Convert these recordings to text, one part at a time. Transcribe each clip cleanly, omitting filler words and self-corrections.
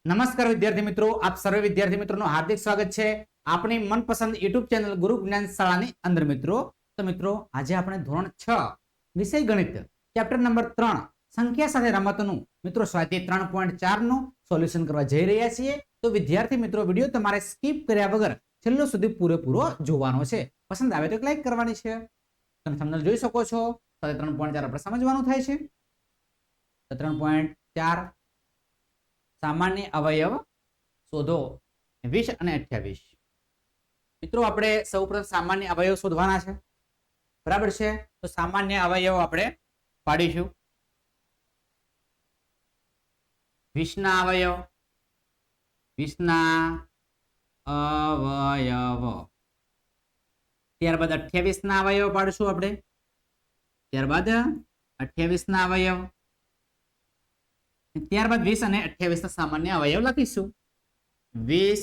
નમસ્કાર વિદ્યાર્થી મિત્રો, આપ સર્વે વિદ્યાર્થી મિત્રોનું હાર્દિક સ્વાગત છે આપણી મનપસંદ યુટ્યુબ ચેનલ ગુરુ જ્ઞાન શાળાની અંદર. મિત્રો તો મિત્રો આજે આપણે ધોરણ 6 વિષય ગણિત ચેપ્ટર નંબર 3 સંખ્યા સાથે રમતનું મિત્રો સ્વાધ્યાય 3.4 નું સોલ્યુશન કરવા જઈ રહ્યા છીએ. તો વિદ્યાર્થી મિત્રો વિડિયો તમારે સ્કીપ કર્યા વગર છેલ્લો સુધી પૂરેપૂરો જોવાનો છે. પસંદ આવે તો લાઈક કરવાની છે. તમે થંબનેલ જોઈ શકો છો. સ્વાધ્યાય 3.4 આપણે સમજવાનું થાય છે. 3.4 સામાન્ય અવયવ શોધો 20 અને 28. મિત્રો આપણે સૌપ્રથમ સામાન્ય અવયવ શોધવાના છે, બરાબર છે. તો સામાન્ય અવયવ આપણે પાડીશું. 20 ના અવયવ, 20 ના અવયવ. ત્યારબાદ 28 ના અવયવ પાડીશું આપણે. ત્યારબાદ 28 ના અવયવ, ત્યારબાદ 20 અને 28 ના સામાન્ય અવયવ લખીશું. 20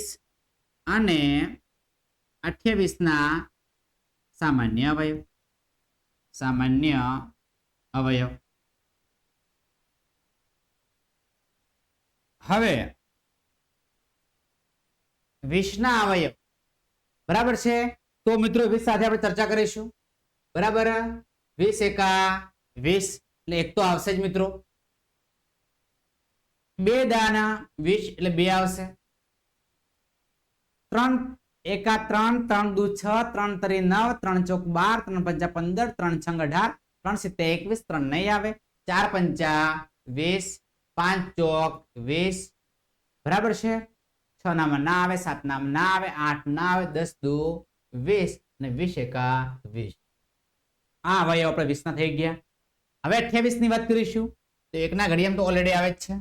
અને 28 ના સામાન્ય અવયવ. સામાન્ય અવયવ. હવે 20 ના અવયવ, બરાબર છે. તો મિત્રો 20 સાથે આપણે ચર્ચા કરીશું, બરાબર. 20 એકા 20 એટલે એક તો આવશે જ મિત્રો. 2 દાના 20 એટલે 2 આવશે. 3 એકા 3, 3 દુ 6, 3 તરી 9, 3 ચોક 12, 3 પંચા 15, 3 છંગ 18, 3 સિત્તે 21, 3 નહીં આવે. 4 પંચા 20, 5 ચોક 20, બરાબર છે. 6 નામાં ના આવે, 7 નામાં ના આવે, 8 ના આવે, 10 દુ 20 અને 20 એકા 20. આ અવયવ આપણે 20 ના થઈ ગયા. હવે 28 ની વાત કરીશું. તો એકના ઘડિયામાં તો ઓલરેડી આવે જ છે.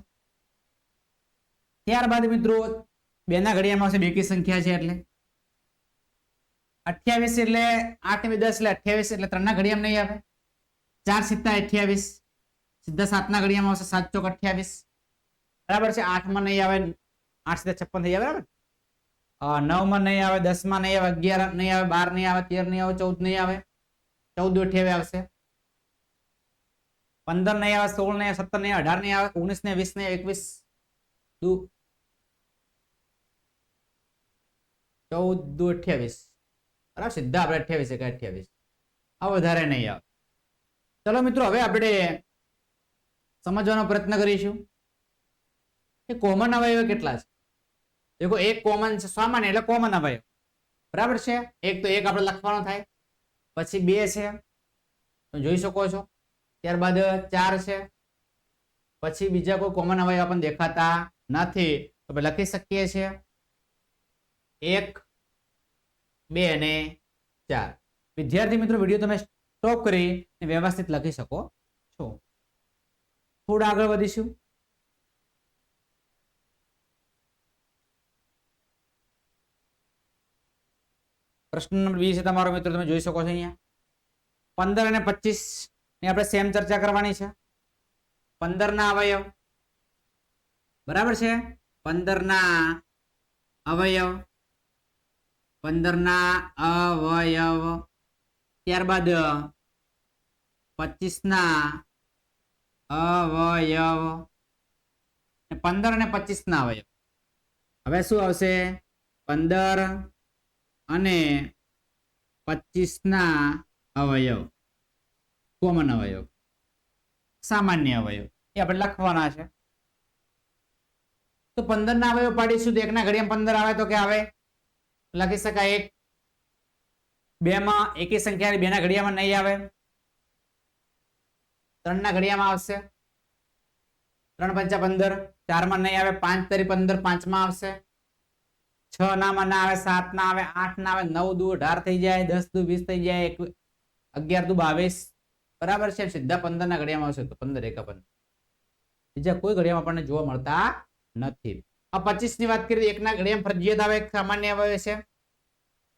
ત્યારબાદ મિત્રો 2 ના ઘડિયામાં આવશે, બેકી સંખ્યા છે એટલે 28 એટલે 8 ને 10 એટલે 28 એટલે 3 ના ઘડિયામાં નહીં આવે. 4 સિત્તા 28, સીધા 7 ના ઘડિયામાં આવશે. 7 ચોક 28, બરાબર છે. 8 માં નહીં આવે, 8 સિત્તા 56 થઈ જાય, બરાબર. 9 માં નહીં આવે, 10 માં નહીં આવે, 11 નહીં આવે, 12 નહીં આવે, 13 નહીં આવે, 14 નહીં આવે, 14 28 આવશે. 15 નહીં આવે, 16 નહીં આવે, 17 નહીં આવે, 18 નહીં આવે, 19 ને 20 ને 21 દુ 14 દુ 28, બરાબર. સીધા આપણે 28 એકા 28. આ વધારે નહીં આવે. ચલો મિત્રો હવે આપણે સમજવાનો પ્રયત્ન કરીશું કે કોમન અવયવ કેટલા છે. દેખો એક કોમન છે, સામાન્ય એટલે કોમન અવયવ, બરાબર છે. એક તો એક આપણે લખવાનો થાય, પછી 2 છે, તો જોઈ શકો છો. ત્યારબાદ 4 છે, પછી બીજા કોઈ કોમન અવયવ આપણને દેખાતા નથી, તો આપણે લખી શકીએ છીએ 1, 2 અને 4. વિદ્યાર્થી મિત્રો વિડીયો તમે સ્ટોપ કરી વ્યવસ્થિત લખી શકો છો. થોડા આગળ વધીશું. પ્રશ્ન નંબર 20 છે તમારો મિત્રો, તમે જોઈ શકો છો અહીંયા. 15 અને 25 ની આપણે સેમ ચર્ચા કરવાની છે. 15 ના અવયવ, બરાબર છે. 15 ના અવયવ, 15 ના અવયવ. ત્યારબાદ 25 ના અવયવ, 15 અને 25 ના અવયવ. હવે શું આવશે? 15 અને 25 ના અવયવ, કોમન અવયવ, સામાન્ય અવયવ, એ આપણે લખવાના છે. તો 15 ના અવયવ પાડીશું તો એકના ઘડિયામાં 15 આવે તો કે આવે લખી શકાય 1. 2 માં એકી સંખ્યા 2 ના ઘડિયામાં નહીં આવે. 3 ના ઘડિયામાં આવશે. 3 પંચા 15, 4 માં નહીં આવે. 5 તરી 15, 5 માં આવશે. 6 નામાં ના આવે, 7 ના આવે, 8 ના આવે, 9 દુ 18 થઈ જાય, 10 દુ 20 થઈ જાય, 11 દુ 22, બરાબર છે. સીધા 15 ના ઘડિયામાં આવશે તો 15 એકા 15. બીજા કોઈ ઘડિયામાં આપણને જોવા મળતા નથી. આ 25 ની વાત કરીએ, 1 ના ઘડિયામાં ફરજિયાત આવે, સામાન્ય અવયવ છે.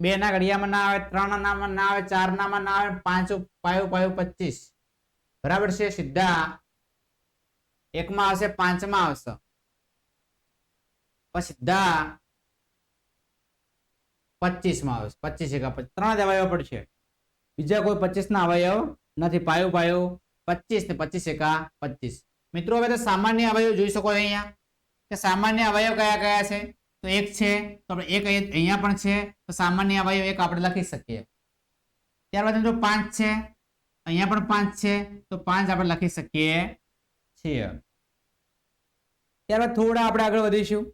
2 ના ઘડિયામાં ના આવે, 3 નામાં ના આવે, 4 નામાં ના આવે, 5 પાયો 25, બરાબર છે. સીધા 1 માં આવશે, 5 માં આવશે, પછી સીધા 25 માં આવશે. 25 એકા 25, 3 જ અવયવ પડશે, બીજા કોઈ 25 ના અવયવ નથી. પાયો પાયો 25 ને 25 એકા 25. મિત્રો હવે તો સામાન્ય અવયવ જોઈ શકો અહીંયા. કે સામાન્ય અવયવ કયા કયા છે, તો એક છે, તો આપણે એક અહીંયા પણ છે, તો સામાન્ય અવયવ એક આપણે લખી શકીએ. ત્યારબાદ મિત્રો 5 છે, અહીંયા પણ 5 છે, તો 5 આપણે લખી શકીએ છીએ. ત્યારબાદ થોડા આપણે આગળ વધીશું.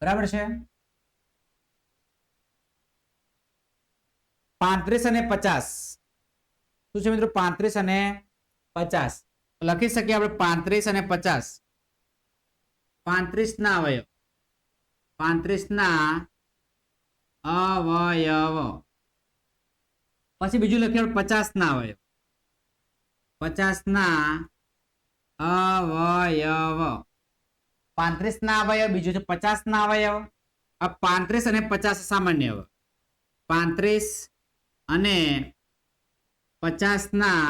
બરાબર છે. 35 અને 50 શું છે મિત્રો? 35 અને 50 લખી શકીએ આપણે 35 અને 50. 35 ના અવયવ, 35 ના અવયવ. પછી બીજું લખીએ 50 ના અવયવ, 50 ના અવયવ. 35 ના અવયવ, બીજું છે 50 ના અવયવ. આ 35 અને 50 સામાન્ય અવયવ. 35 અને 50 ના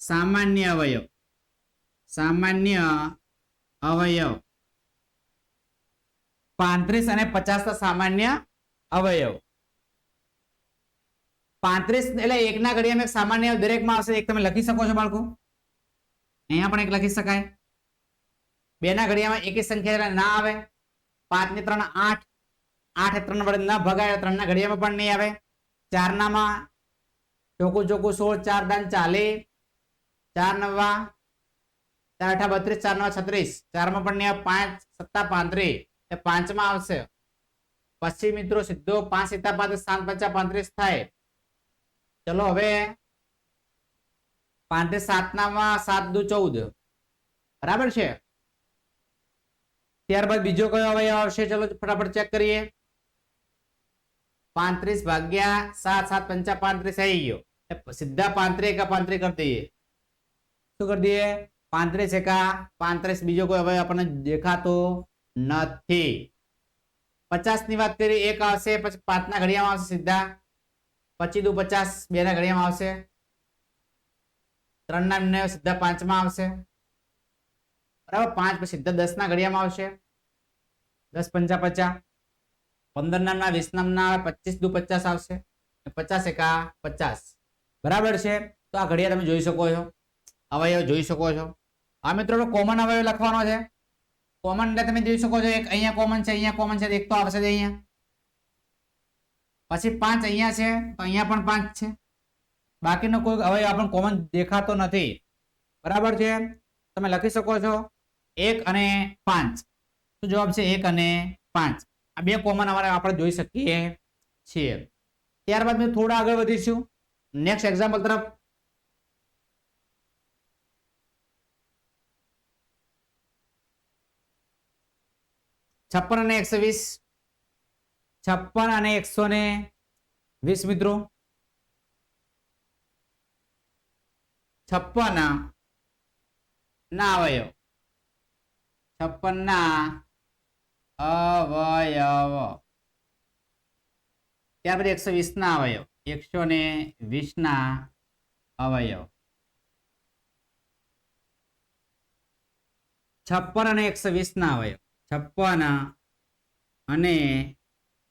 સામાન્ય અવયવ, સામાન્ય અવયવ. 35 અને 50 ના સામાન્ય અવયવ. 35 એટલે એકના ઘડિયામાં એક સામાન્ય દરેકમાં આવશે. એક તમે લખી શકો છો બાળકો, અહીંયા પણ એક લખી શકાય. બે ના ઘડિયામાં એકી સંખ્યા ના આવે. 5 ને 3 8, 8 એ 3 વડે ન ભગાય, 3 ના ઘડિયામાં પણ નહીં આવે. 4 નામાં ચોકું ચોકું 16, 4 દાન 40, 4 નવા 4 અઠા 32, 4 નવા 36, 4 માં પણ નહીં આવે. 5 સત્તા 35 એ 5 માં આવશે. પછી મિત્રો સીધો 5 સીતા 5 7 પંચા 35 થાય. ચલો હવે 5 7 નામાં 7 દુ 14, બરાબર છે. ત્યારબાદ બીજો કયો અવયવ આવશે? ચલો ફટાફટ ચેક કરીએ. 35 ભાગ્યા 7, 7 પંચા 35 આવી ગયો. સીધા 35 એકા 35 કરી દઈએ. શું કરી દઈએ? 35 એકા 35. બીજો કોઈ અવયવ આપણને દેખાતો નથી. 50 ની વાત કરીએ, એક આવશે, પછી 5 ના ઘડિયામાં આવશે સીધા. 25 દુ 50, 2 ના ઘડિયામાં આવશે. 3 ના 9 સીધા 5 માં આવશે. બરાબર. 5 પછી સીધા 10 ના ઘડિયામાં આવશે. 10 પંચા 50, 15 ના 20 ના 25 દુ 50 આવશે. 50 એકા 50, બરાબર છે. તો આ ઘડિયા તમે જોઈ શકો છો, અવયવ જોઈ શકો છો. આ મિત્રો કોમન અવયવ લખવાનો છે. કોમન એટલે તમે જોઈ શકો છો, એક અહીંયા કોમન છે, અહીંયા કોમન છે, એક તો આવશે જ અહીંયા. પછી 5 અહીંયા છે, તો અહીંયા પણ 5 છે. બાકીનો કોઈ અવયવ આપણને કોમન દેખાતો નથી. બરાબર છે. તમે લખી શકો છો 1 અને 5. તો જવાબ છે 1 અને 5. આ બે કોમન આપણે જોઈ શકીએ છીએ. ત્યારબાદ મેં થોડા આગળ વધીશું નેક્સ્ટ એક્ઝામ્પલ તરફ. છપ્પન અને 120, 56 અને 120 મિત્રો. 56 ના અવયવ, 56 ના અવયવ. ત્યાર પછી 120 ના અવયવ, 120 ના અવયવ. 56 અને 120 ના અવયવ, 56 અને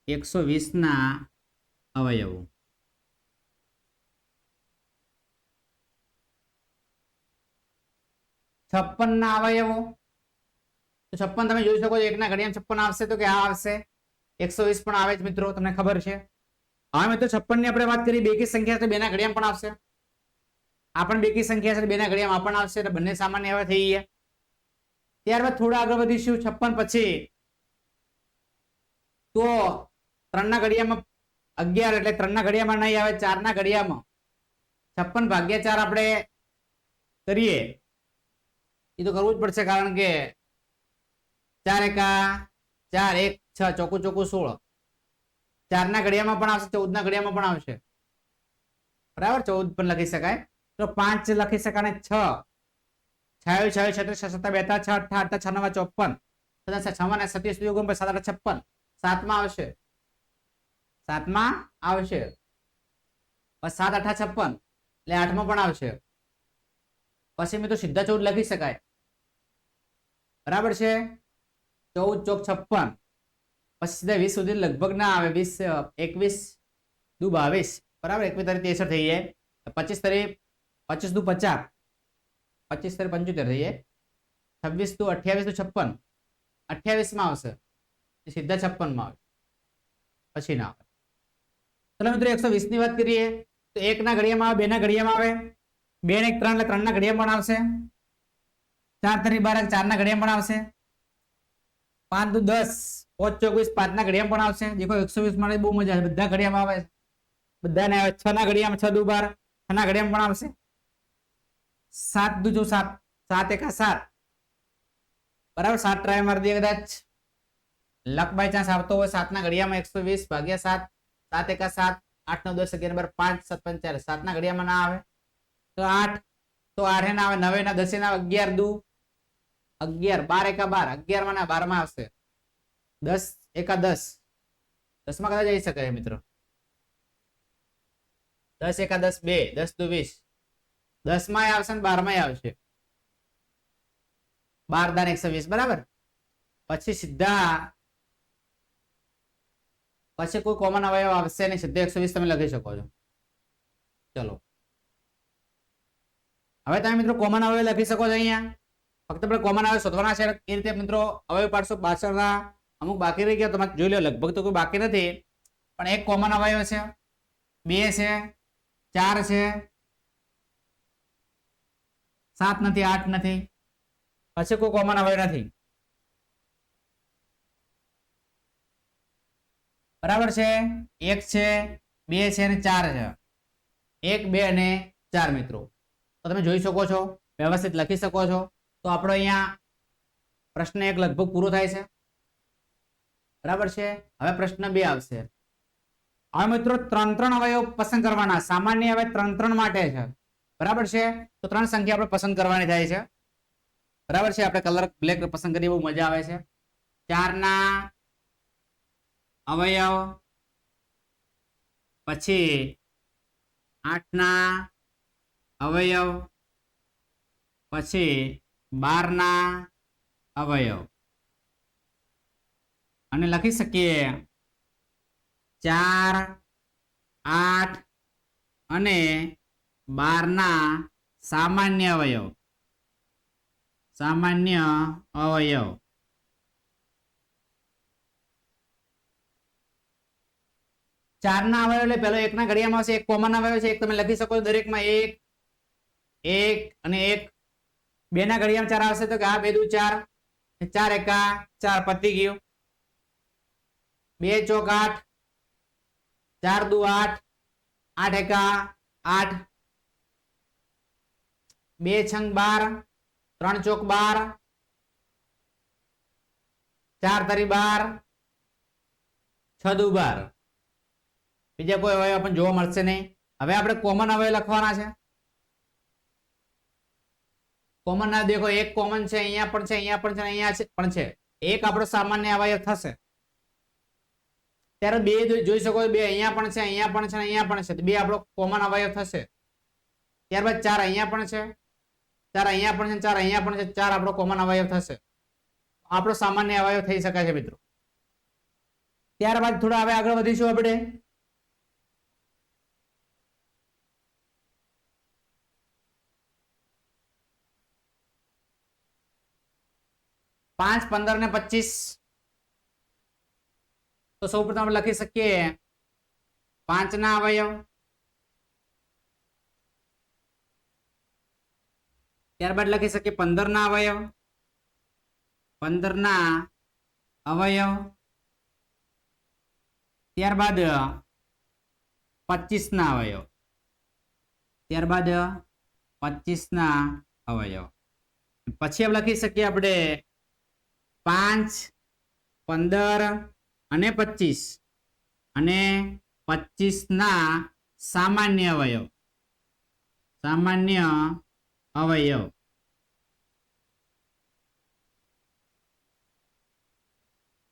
120 ના અવયવો. છપ્પન ના અવયવો. તો 56 તમે જોઈ શકો છો, એકના ઘડિયામાં 56 આવશે, તો કે આ આવશે. 120 પણ આવે જ મિત્રો, તમને ખબર છે. હવે મિત્રો 56 ની આપણે વાત કરીએ, બેકી સંખ્યા છે, બેના ઘડિયામાં પણ આવશે. આ પણ બેકી સંખ્યા છે, બેના ઘડિયામાં પણ આવશે, એટલે બંને સામાન્ય હવે થઈ ગયા. ત્યારબાદ થોડા આગળ વધીશું. 56 પછી તો 3 ના ઘડિયામાં 11, એટલે 3 ના ઘડિયામાં નહીં આવે. 4 ના ઘડિયામાં 56 ભાગ્યા 4 આપણે કરીએ, એ તો કરવું જ પડશે, કારણ કે 4 એકા 4, 1 6, ચોકું ચોકું 16. 4 ના ઘડિયામાં પણ આવશે, 14 ના ઘડિયામાં પણ આવશે. બરાબર, 14 પણ લખી શકાય. તો 5 લખી શકાય, 6 6 6 36 7 2 6 8 6 9 54, 6 ને 27 7 56. 7 માં આવશે, 7 માં આવશે. 7 8 56, એટલે 8 માં પણ આવશે. પછી મેં તો સીધા 14 લખી શકાય. બરાબર છે. 14 ચોક 56, પછી સીધા 20 સુધી લગભગ ના આવે. 20 21 દુ 22, બરાબર. 21 તારીખ 63 થઈ જાય. 25 તારીખ 25 દુ 50, 25 તારીખ 75 થઈ જાય. 26 દુ 28 તો 56, 28 માં આવશે, સીધા 56 માં આવે, પછી ના આવે. ચલો મિત્રો 120 ની વાત કરીએ તો 1 ના ઘડિયામાં આવે, 2 ના ઘડિયામાં આવે, 2 ને 1 3 એટલે 3 ના ઘડિયામાં પણ આવશે, 4 તરી 12 4 ના ઘડિયામાં પણ આવશે, 5 દુ 10 5 24 5 ના ઘડિયામાં પણ આવશે. દેખો 120 માટે બહુ મજા આવે, બધા ઘડિયામાં આવે, બધાને આવે. 6 ના ઘડિયામાં 6 દુ 12 6 ના ઘડિયામાં પણ આવશે, 7 દુ 7 7 એકા 7 બરાબર, 7 ટ્રાય મારી દઈએ. કદાચ લક બાય ચાન્સ આવતો હોય 7 ના ઘડિયામાં 120 ભાગ્યા 7, 7 એકા 7 8 9 10 11 12 5 7 5 4 7 ના ઘડિયામાં ના આવે તો 8, તો 8 ના આવે, 9 ના 10 ના આવે, 11 દુ 11 12 એકા 12 11 માં ના 12 માં આવશે, 10 એકા 10 10 માં કદાચ જઈ શકે મિત્રો, 10 એકા 10 2 10 દુ 20 10 માં આવશે ને 12 માં આવશે, 12 દાન 120 બરાબર. પછી સીધા પછી કોઈ કોમન અવયવ આવશે નહીં, સીધા 120 તમે લખી શકો છો. ચલો હવે તમે મિત્રો કોમન અવયવ લખી શકો છો. અહીંયા ફક્ત આપણે કોમન અવયવ શોધવાના છે. એ રીતે મિત્રો અવયવ પાડશો, પાછળના અમુક બાકી રહી ગયા તમે જોઈ લો, લગભગ તો કોઈ બાકી નથી, પણ એક કોમન અવયવ છે, 2 છે, 4 છે, 7 નથી, 8 નથી, પછી કોઈ કોમન અવયવ નથી, બરાબર છે. 1 છે, 2 છે અને 4 છે, 1 2 અને 4 મિત્રો. તો તમે જોઈ શકો છો, વ્યવસ્થિત લખી શકો છો. તો આપણો અહીંયા પ્રશ્ન 1 લગભગ પૂરો થાય છે, બરાબર છે. હવે પ્રશ્ન 2 આવશે. હવે મિત્રો 3 અવયવ પસંદ કરવાના, સામાન્ય હવે 3 માટે છે, બરાબર છે. તો 3 સંખ્યા આપણે પસંદ કરવાની થાય છે, બરાબર છે. આપણે કલર બ્લેક પસંદ કરીએ, બહુ મજા આવે છે. 4 ના અવયવ, પછી 8 ના અવયવ, પછી 12 ના અવયવ, અને લખી શકીએ 4 8 અને 12 ના સામાન્ય અવયવ, સામાન્ય અવયવ. ચાર ના અવયવ એટલે પેલો 1 ના ઘડિયામાં આવશે, 1 કોમન અવયવ છે, 1 તમે લખી શકો છો દરેકમાં, 1 1 અને 1. 2 ના ઘડિયામાં 4 આવશે તો કે આ 2 દુ 4 4 એકા 4 પતી ગયું, 2 ચોક 8 4 દુ 8 8 એકા 8, 2 છંગ 12 3 ચોક 12 4 તરી 12 6 દુ 12. બીજા કોઈ અવયવ આપણને જોવા મળશે નહીં. હવે આપણે કોમન અવયવ લખવાના છે. કોમન ના દેખો, 1 કોમન છે, અહીંયા પણ છે, અહીંયા પણ છે, અહીંયા પણ છે, 1 આપણો સામાન્ય અવયવ થશે. ત્યારે 2 જોઈ શકો છો, 2 અહીંયા પણ છે, અહીંયા પણ છે, અહીંયા પણ છે, 2 આપણો કોમન અવયવ થશે. ત્યારબાદ 4 અહીંયા પણ છે, 4 અહીંયા પણ છે, 4 અહીંયા પણ છે, 4 આપણો કોમન અવયવ થશે. આપણો સામાન્ય અવયવ થઈ શકે છે મિત્રો. ત્યારબાદ થોડા હવે આગળ વધીશું આપણે. પાંચ 15 ને 25. તો સૌપ્રથમ આપણે લખી શકીએ 5 ના અવયવ, ત્યારબાદ લખી શકીએ 15 ના અવયવ, 15 ના અવયવ, ત્યારબાદ 25 ના અવયવ, ત્યારબાદ 25 ના અવયવ. પછી આપણે લખી શકીએ આપણે 5 15 અને 25 અને 25 ના સામાન્ય અવયવ, સામાન્ય અવયવ.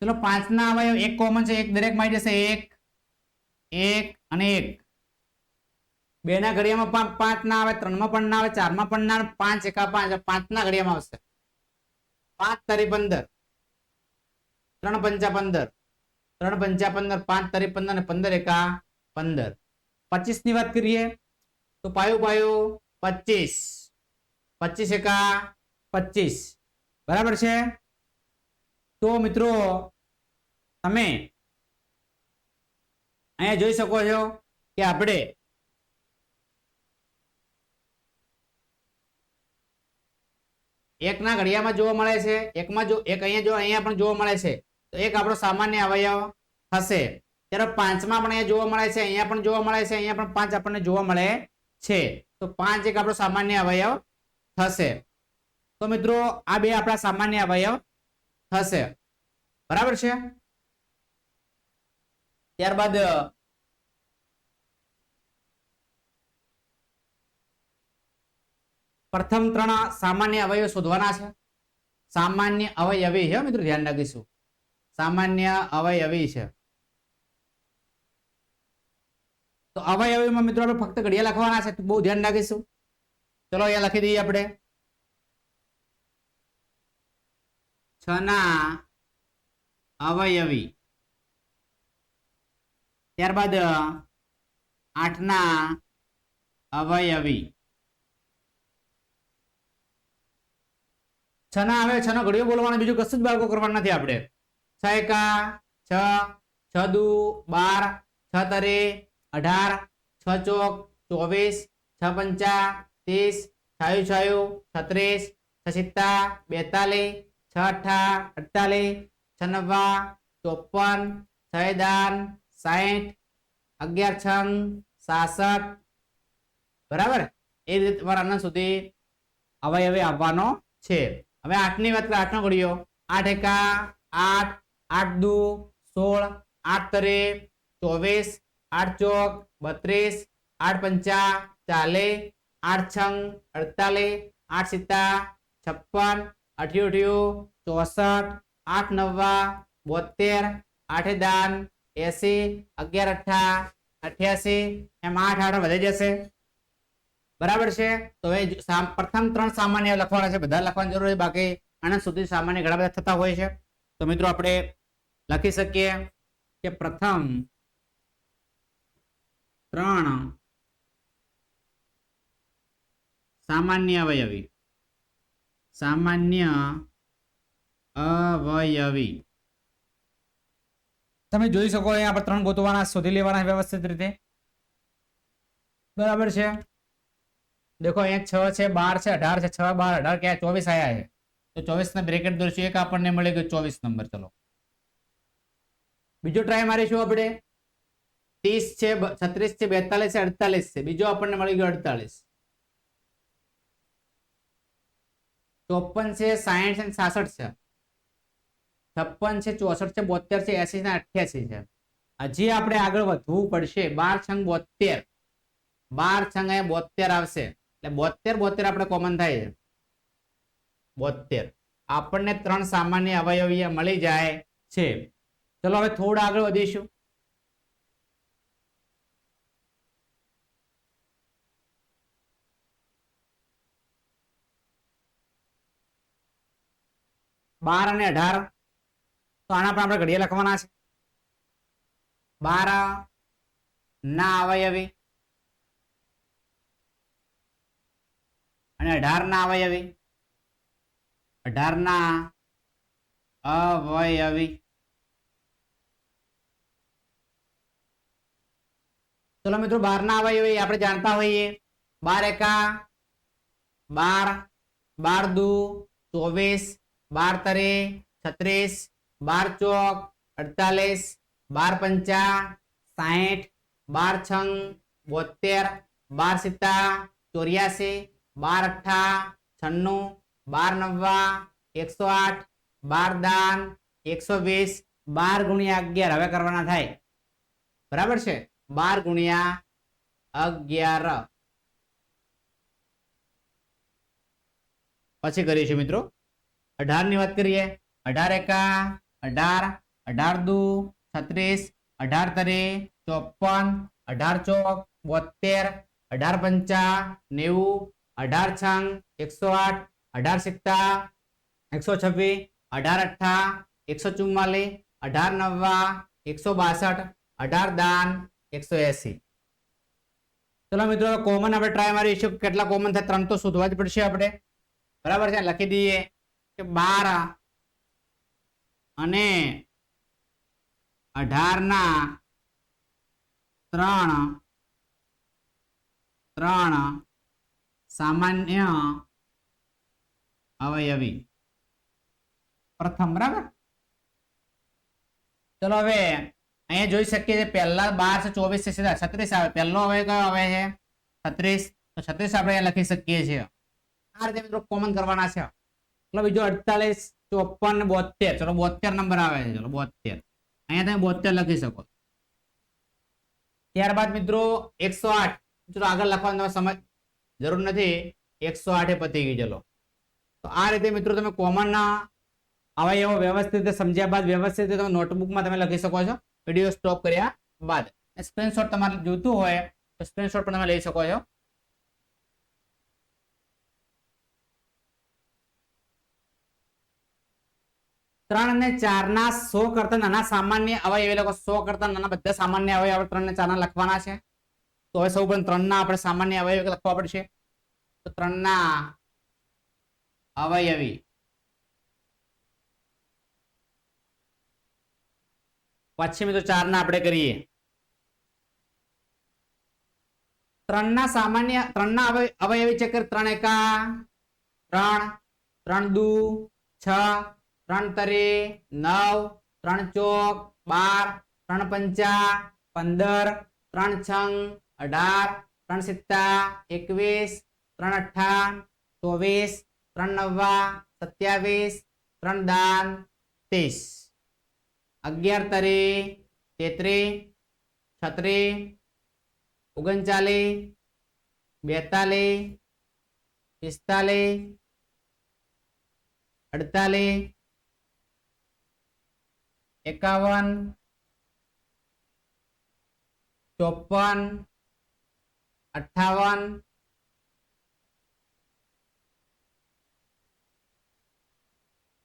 ચલો 5 ના અવયવ, 1 કોમન છે, 1 દરેક માં જશે, 1 1 અને 1. 2 ના ઘડિયામાં 5 ના આવે, 3 માં પણ ના આવે, 4 માં પણ ના આવે, 5 એકા 5 5 ના ઘડિયામાં આવશે, 5 તરી 15 3 પંચા 15 3 પંચા 15 5 તરી 15 અને 15 એકા 15. 25 ની વાત કરીએ તો પાયું પાયું 25 25 એકા 25 બરાબર છે. તો મિત્રો તમે અહીંયા જોઈ શકો છો કે આપણે એકના ઘડિયામાં જોવા મળે છે, એકમાં જો એક અહીંયા પણ જોવા મળે છે, તો એક આપણો સામાન્ય અવયવ હશે. ત્યારે 5માં પણ અહીંયા જોવા મળે છે, અહીંયા પણ જોવા મળે છે, અહીંયા પણ 5 આપણને જોવા મળે છે. તો 5 એક આપણો સામાન્ય અવયવ થશે. તો મિત્રો આ બે આપણા સામાન્ય અવયવ થશે. બરાબર છે. ત્યારબાદ પ્રથમ 3 સામાન્ય અવયવ શોધવાના છે. સામાન્ય અવયવી છે મિત્રો, ધ્યાન રાખીશું. સામાન્ય અવયવી છે. તો અવયવીમાં મિત્રો આપણે ફક્ત ઘડિયા લખવાના છે, તો બહુ ધ્યાન રાખીશું. ચલો અહીંયા લખી દઈએ આપણે 6 ના અવયવી. ત્યારબાદ 8 ના અવયવી. 6 ના આવે, 6 નો ઘડિયો બોલવાનો, બીજું કશું જ બાળકો કરવાનું નથી આપણે. 6 એકા 6, 6 દુ 12, 6 તરે 18, 6 ચોક 24, 6 પંચા 30, 6 છાયું 36, 6 સિત્તા 42, 6 અઠ્ઠા 48, 6 નવ્વા 54, 6 દાન 60, 11 છંગ 66. બરાબર. એ રીતે તમારા આનંદ સુધી અવયવી આવવાનો છે. હવે 8 ની વાત કરીએ. 8 નો ઘડિયો 8 એકા 8, 8 દુ 16, 8 તરે 24, 8 ચોક 32, 8 પંચા 40, 8 છંગ 48, 8 સિત્તા 56, 8 64, 8 નવ્વા 72, 8 દાન 80, 11 અઠ્ઠા 88, એમ 8 8 વધી જશે. બરાબર છે. તો હવે પ્રથમ 3 સામાન્ય લખવાના છે, બધા લખવાની જરૂર છે, બાકી આનંદ સુધી સામાન્ય ઘણા બધા થતા હોય છે. તો મિત્રો આપણે લખી શકીએ કે પ્રથમ 3 સામાન્ય અવયવી. સામાન્ય અવયવી તમે જોઈ શકો અહીંયા આપણે 3 ગોતવાના, શોધી લેવાના વ્યવસ્થિત રીતે. બરાબર છે. देखो અહીંયા 6 છે, 12 છે, 18 છે, 6 12 18 ક્યાં 24 આયા છે. તો 24 ને બ્રેકેટ દોરશું, એક આપણને મળી ગયો 24 નંબર. ચલો બીજો ટ્રાય મારીશું આપણે. 30 છે, 36 છે, 42 છે, 48 છે, બીજો આપણને મળી ગયો 48. 54 છે, 60 છે, 66 છે, 56 છે, 64 છે, 72 છે, 80 ને 88 છે. હજી આપણે આગળ વધવું પડશે. 12 છંગ 72, 12 છંગ અહીંયા 72 આવશે, એટલે 72 72 આપણે કોમન થાય છે. 72 આપણને 3 સામાન્ય અવયવી મળી જાય છે. ચલો હવે થોડા આગળ વધીશું. બાર અને 18, તો આના પણ આપણે ઘડિયા લખવાના છે. 12 ના અવયવી અને 18 ના અવયવી. 18 ના અવયવી. ચલો મિત્રો 12 ના અવયવી આપણે જાણતા હોઈએ. 12 એકા 12, 12 દુ 24, 12 તરે 36, 12 ચોક 48, 12 પંચા 60, 12 છંગ 72, 12 સિત્તા 84, 12 અઠ્ઠા 96, 12 નવ્વા 108, 12 દાન 120, 12 ગુણ્યા 11 હવે કરવાના થાય. બરાબર છે. 12 ગુણ્યા 11 પછી કરીશું મિત્રો. 18 ની વાત કરીએ. 18 એકા 18, 18 દુ 36, 18 તરે 54, 18 ચોક 72, 18 પંચા 90, 18 છંગ 108, 18 સિત્તા 126, 18 અઠ્ઠા 144, 18 નવ્વા 162, 18 દાન 180. ચલો મિત્રો કોમન આપણે ટ્રાય મારીશું કેટલા કોમન થાય. 3 તો શોધવા જ પડશે આપણે. બરાબર છે. લખી દઈએ કે 12 અને 18 ના 3 સામાન્ય અવયવી પ્રથમ, બરાબર. ચલો હવે અહીંયા જોઈ શકીએ છીએ પહેલા 12 છે, 24 છે, સીધા 36 આવે. પહેલો અવયવ કયો આવે છે? 36. તો 36 આપણે અહીંયા લખી શકીએ છીએ. આ રીતે મિત્રો કોમન કરવાના છે. ચલો બીજો 48, 54 ને 72. ચલો 72 નંબર આવે છે. ચલો 72 અહીંયા તમે 72 લખી શકો. ત્યારબાદ મિત્રો 108. ચલો આગળ લખવાનો સમય જરૂર નથી, 108 એ પતી ગઈ. ચલો તો આ રીતે મિત્રો તમે કોમન અવયવો વ્યવસ્થિત રીતે સમજ્યા બાદ વ્યવસ્થિત રીતે તમે નોટબુકમાં તમે લખી શકો છો વિડીયો સ્ટોપ કર્યા બાદ. સ્ક્રીનશોટ તમારે જોઈતું હોય તો સ્ક્રીનશોટ પણ તમે લઈ શકો છો. ત્રણ અને 4 ના 100 કરતા નાના સામાન્ય અવયવ એટલે 100 કરતા નાના બધા સામાન્ય અવયવ આપણે 3 અને 4 ના લખવાના છે. તો હવે સૌ પ્રથમ 3 ના આપણે સામાન્ય અવયવ લખવા પડશે. તો 3 ના અવયવી પછી મિત્રો 4 ના આપણે કરીએ. 3 ના સામાન્ય 3 ના અવયવી છે કે 3 એકા 3, 3 દુ 6, 3 તરી 9, 3 ચોક 12, 3 પંચા 15, 3 છંગ 18, 3 સિત્તા 21, 3 અઠ્ઠા 24, 3 નવ્વા 27, 3 દાન 30, 11 તરી 33, 36, 39, 42, 45, 48, 51, 54, 58,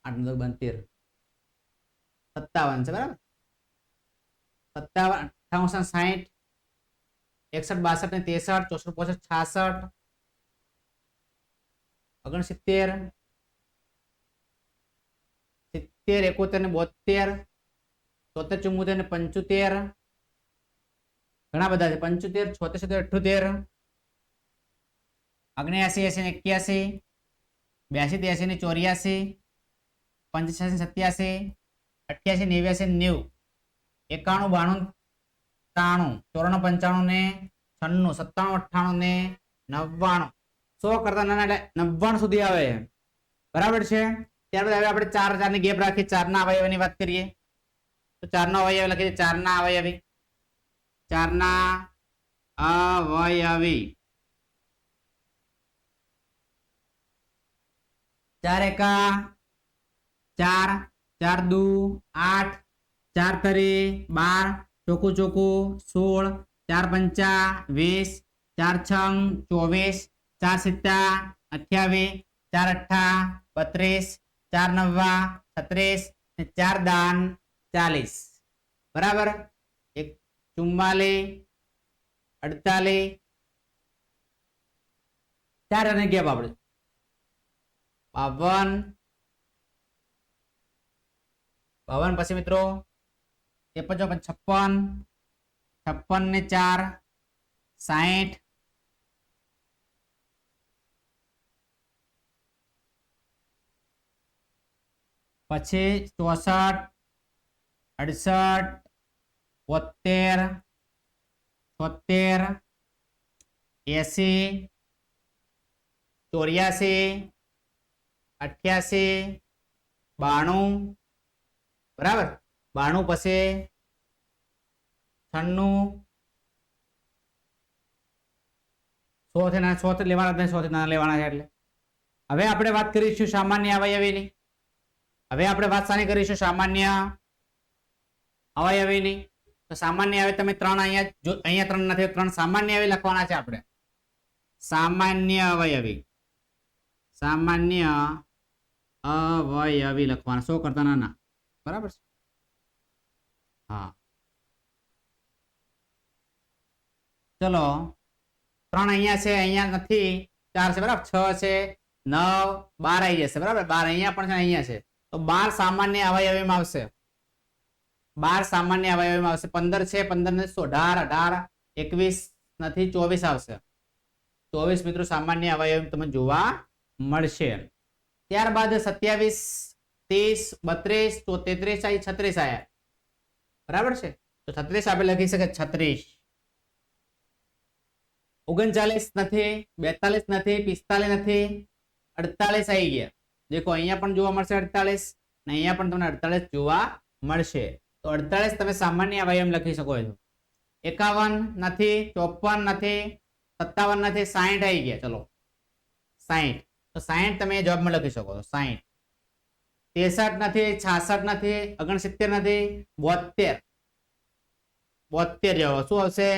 72, 57 છે, બરાબર. 57, 58, 60, 61, 62 ને 63, 64, 66, 70, 71 ને 72, 73, 74 ને 75, ઘણા બધા છે. 75, 76, 78, 79, 80 ને 81, 82, 83 ને 84, 85, 87, 88, 89, 90, 91, 92, 93, 94, 95 ને 96, 97, 98 ને 99, 100 કરતા નાના એટલે 99 સુધી આવે, બરાબર છે. ત્યારબાદ હવે આપણે 4 4 ની ગેપ રાખી 4 ના અવયવની વાત કરીએ. તો 4 નો અવયવ લખીએ. 4 ના અવયવી 4 ના અવયવી 4 એકા 4, 4 દુ 8, 4 તરી 12, ચોકું ચોકું 16, 4 પંચા 20, 4 છંગ 24, 4 સિત્તા 28, 4 અઠ્ઠા 32, 4 નવ્વા 36 ને 4 દાન 40, બરાબર. 44, 48, 4 અને ગેપ આપણે 52, 52 પછી મિત્રો 56, 56 ને 4 60, પછી 64, 68, 72, 73, 80, 84, 88, 92, બરાબર. 92 પછી 96, 100 થી નાના 100 લેવાના 100 થી નાના લેવાના છે. એટલે હવે આપણે વાત કરીશું સામાન્ય અવયવીની. હવે આપણે વાત શાની કરીશું? સામાન્ય અવયવીની. તો સામાન્ય અવયવ તમે 3 અહીંયા 3 નથી, 3 સામાન્ય અવયવ લખવાના છે આપણે. સામાન્ય અવયવી, સામાન્ય અવયવી લખવાના 100 કરતા નાના, બરાબર છે. હા, ચલો 3 અહીંયા છે, અહીંયા નથી, 4 છે, બરાબર. 6 છે, 9 12 આવી જશે બરાબર 12 અહીંયા પણ છે અહીંયા છે તો 12 સામાન્ય અવયવીમાં આવશે 12 સામાન્ય અવયવીમાં આવશે 15 છે 15 ને 18 18 21 નથી 24 આવશે 24 મિત્રો સામાન્ય અવયવ તમને જોવા મળશે ત્યારબાદ 27 30 32 તો 33 આવી 36 આયા બરાબર છે તો 36 આપણે લખી શકે 36 39 નથી 42 નથી 45 નથી 48 આવી ગયા દેખો અહીંયા પણ જોવા મળશે 48 ને અહીંયા પણ તમને 48 જોવા મળશે તો 48 તમે સામાન્ય અવયવ લખી શકો છો 51 નથી 54 નથી 57 નથી 60 આવી ગયા ચલો 60 તો 60 તમે જવાબમાં લખી શકો છો 60 63 નથી 66 નથી 69 નથી 72 72 જવાબ શું આવશે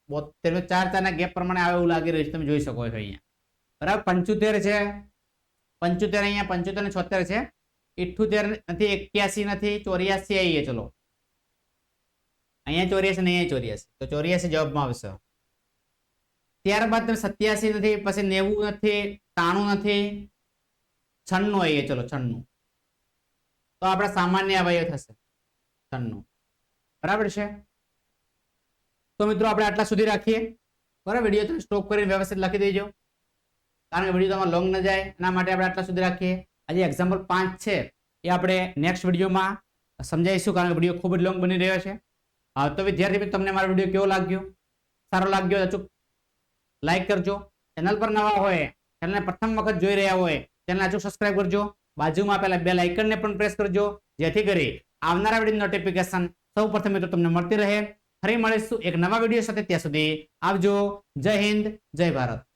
72 ચાર ચારના ગેપ પ્રમાણે આવે એવું લાગી રહ્યું છે તમે જોઈ શકો છો અહીંયા બરાબર 75 છે 75 અહીંયા 75 ને 76 છે 78 નથી 81 નથી 84 આવી ગયા ચલો અહીંયા 84 ને અહીંયા 84 તો 84 જવાબમાં આવશે ત્યારબાદ તમે 87 નથી પછી 90 નથી 93 નથી 96 આવી ગયા ચલો 96 તો આપણા સામાન્ય અવયવ થશે 96 બરાબર છે તો મિત્રો આપણે આટલા સુધી રાખીએ બરાબર વિડીયો તમે સ્ટોપ કરીને વ્યવસ્થિત લખી દેજો કારણ કે વિડીયો તમારો લોંગ ન જાય એના માટે આપણે આટલા સુધી રાખીએ આજે એક્ઝામ્પલ 5 છે એ આપણે નેક્સ્ટ વિડીયોમાં સમજાવીશું કારણ કે વિડીયો ખૂબ જ લોંગ બની રહ્યો છે તો વિદ્યાર્થી મિત્રો તમને મારો વિડીયો કેવો લાગ્યો સારો લાગ્યો તો અચૂક લાઈક કરજો ચેનલ પર નવા હોય ચેનલને પ્રથમ વખત જોઈ રહ્યા હોય ચેનલ અચૂક સબસ્ક્રાઇબ કરજો બાજુમાં આપેલા બેલ આઇકનને પણ પ્રેસ કરજો જેથી કરી આવનારા વિડીયો નોટિફિકેશન સૌપ્રથમ મિત્રો તમને મળતી રહે ફરી મળીશું એક નવા વિડીયો સાથે ત્યાં સુધી આવજો જય હિન્દ જય ભારત